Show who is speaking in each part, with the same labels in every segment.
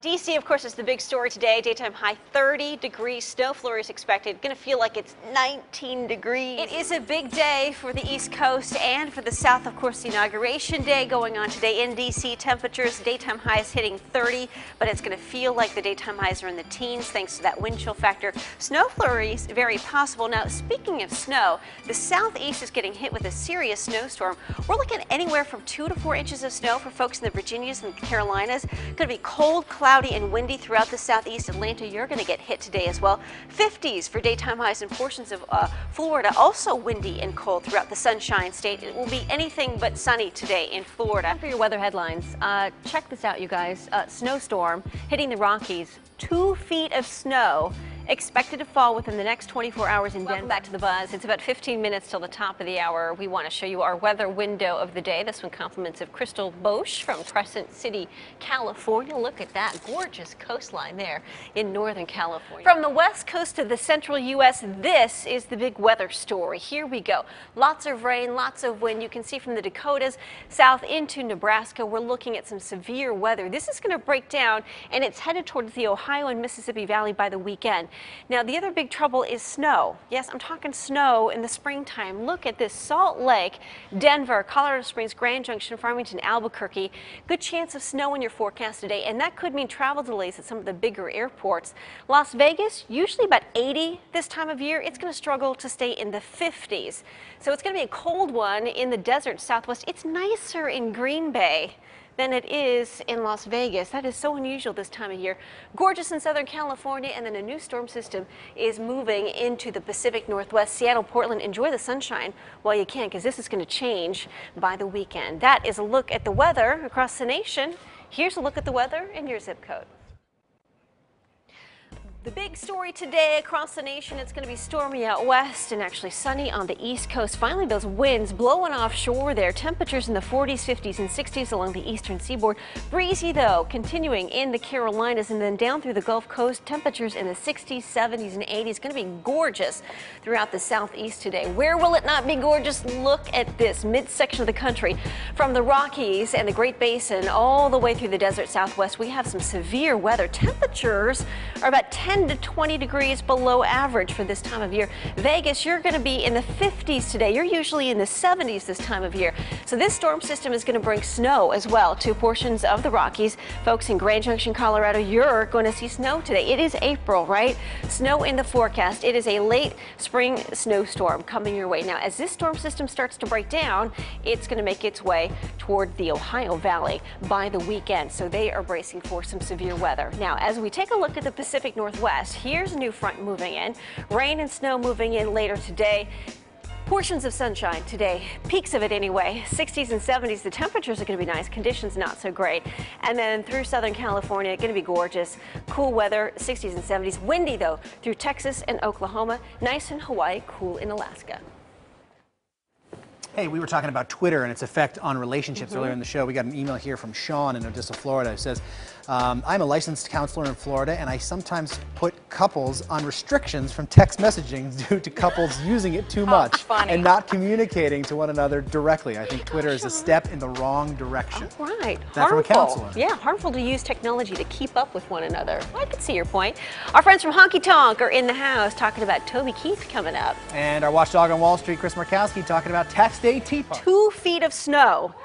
Speaker 1: DC, of course, is the big story today. Daytime high 30 degrees. Snow flurries expected. Going to feel like it's 19 degrees. It is a big day for the East Coast and for the South. Of course, the inauguration day going on today in DC. Temperatures, daytime highs hitting 30, but it's going to feel like the daytime highs are in the teens thanks to that wind chill factor. Snow flurries very possible. Now, speaking of snow, the southeast is getting hit with a serious snowstorm. We're looking at anywhere from 2 to 4 inches of snow for folks in the Virginias and Carolinas. Going to be cold, cloudy and windy throughout the southeast. Atlanta, you're going to get hit today as well. 50s for daytime highs in portions of Florida. Also windy and cold throughout the Sunshine State. It will be anything but sunny today in Florida.
Speaker 2: For your weather headlines, check this out, you guys. Snowstorm hitting the Rockies. 2 feet of snow expected to fall within the next 24 hours in Denver. Welcome back to the Buzz. It's about 15 minutes till the top of the hour. We want to show you our weather window of the day. This one compliments of Crystal Bosch from Crescent City, California. Look at that gorgeous coastline there in Northern California. From the west coast to the central U.S., this is the big weather story. Here we go. Lots of rain, lots of wind. You can see from the Dakotas south into Nebraska, we're looking at some severe weather. This is going to break down, and it's headed towards the Ohio and Mississippi Valley by the weekend. Now, the other big trouble is snow. Yes, I'm talking snow in the springtime. Look at this: Salt Lake, Denver, Colorado Springs, Grand Junction, Farmington, Albuquerque. Good chance of snow in your forecast today, and that could mean travel delays at some of the bigger airports. Las Vegas, usually about 80 this time of year. It's going to struggle to stay in the 50s. So it's going to be a cold one in the desert Southwest. It's nicer in Green Bay than it is in Las Vegas. That is so unusual this time of year. Gorgeous in Southern California, and then a new storm system is moving into the Pacific Northwest. Seattle, Portland, enjoy the sunshine while you can, because this is going to change by the weekend. That is a look at the weather across the nation. Here's a look at the weather in your zip code. The big story today across the nation, it's going to be stormy out west and actually sunny on the east coast. Finally, those winds blowing offshore there. Temperatures in the 40s, 50s, and 60s along the eastern seaboard. Breezy, though, continuing in the Carolinas and then down through the Gulf Coast. Temperatures in the 60s, 70s, and 80s. Going to be gorgeous throughout the southeast today. Where will it not be gorgeous? Look at this midsection of the country. From the Rockies and the Great Basin all the way through the desert southwest, we have some severe weather. Temperatures are about 10 to 20 degrees below average for this time of year. Vegas, you're going to be in the 50s today. You're usually in the 70s this time of year. So this storm system is going to bring snow as well to portions of the Rockies. Folks in Grand Junction, Colorado, you're going to see snow today. It is April, right? Snow in the forecast. It is a late spring snowstorm coming your way. Now, as this storm system starts to break down, it's going to make its way toward the Ohio Valley by the weekend. So they are bracing for some severe weather. Now, as we take a look at the Pacific Northwest, here's a new front moving in. Rain and snow moving in later today. Portions of sunshine today, peaks of it anyway, 60s and 70s. The temperatures are going to be nice, conditions not so great. And then through Southern California, going to be gorgeous. Cool weather, 60s and 70s. Windy, though, through Texas and Oklahoma. Nice in Hawaii, cool in Alaska.
Speaker 3: Hey, we were talking about Twitter and its effect on relationships earlier in the show. We got an email here from Sean in Odessa, Florida. It says, I'm a licensed counselor in Florida, and I sometimes put couples on restrictions from text messaging due to couples using it too much and not communicating to one another directly. I think Twitter is a step in the wrong direction.
Speaker 1: All right.
Speaker 3: That's from a counselor.
Speaker 1: Yeah, harmful to use technology to keep up with one another. I can see your point. Our friends from Honky Tonk are in the house talking about Toby Keith coming up.
Speaker 3: And our watchdog on Wall Street, Chris Markowski, talking about tax day tea party.
Speaker 1: 2 feet of snow.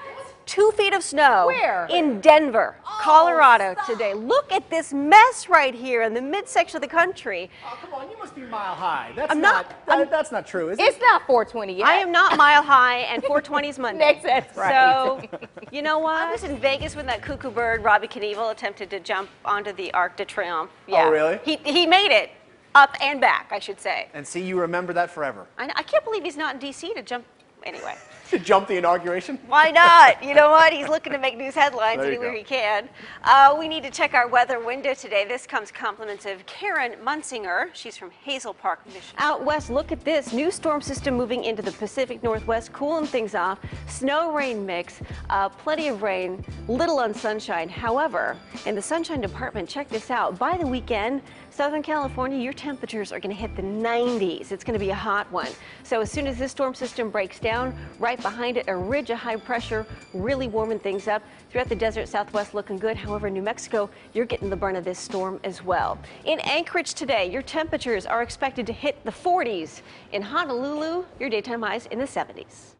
Speaker 1: 2 feet of snow.
Speaker 2: Where?
Speaker 1: In Denver, Colorado today. Look at this mess right here in the midsection of the country.
Speaker 3: Oh, come on, you must be mile high. That's that's not true, is it?
Speaker 2: It's not 420 yet.
Speaker 1: I am not mile high, and 420 is Monday.
Speaker 2: Next, that's right.
Speaker 1: So, you know what? I was in Vegas when that cuckoo bird, Robbie Knievel, attempted to jump onto the Arc de Triomphe. Yeah.
Speaker 3: Oh, really?
Speaker 1: He made it. Up and back, I should say.
Speaker 3: And see, you remember that forever.
Speaker 1: I can't believe he's not in D.C. to jump. Anyway.
Speaker 3: To jump the inauguration?
Speaker 1: Why not? You know what? He's looking to make news headlines
Speaker 3: There you
Speaker 1: anywhere
Speaker 3: go.
Speaker 1: he can. We need to check our weather window today. This comes compliments of Karen Munsinger. She's from Hazel Park, Michigan. Out west, look at this. New storm system moving into the Pacific Northwest, cooling things off. Snow-rain mix, plenty of rain, little on sunshine. However, in the sunshine department, check this out. By the weekend, Southern California, your temperatures are going to hit the 90s. It's going to be a hot one. So as soon as this storm system breaks down, right
Speaker 2: Behind it, a ridge of high pressure really warming things up. Throughout the desert Southwest looking good. However, New Mexico, you're getting the brunt of this storm as well. In Anchorage today, your temperatures are expected to hit the 40s. In Honolulu, your daytime highs in the 70s.